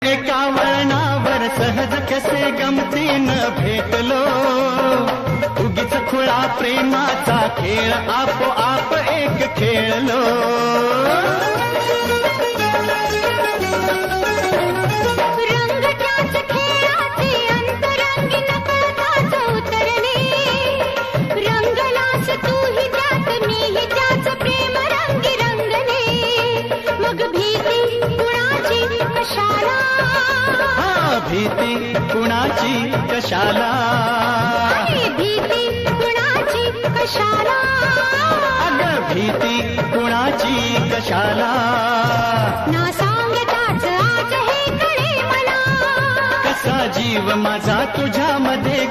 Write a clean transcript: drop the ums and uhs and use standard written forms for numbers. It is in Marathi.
एका वळणावर सहज कसे गमतीनं भेटलो, उगीच खुळा प्रेमाचा खेळ आपोआप एक खेळलो. भीती कुणाची कशाला, भीती कुणाची कशाला, अगं भीती कुणाची कशाला. ना सांगताच आज हे कळे मला, कसा जीव माझा तुझ्यामध्ये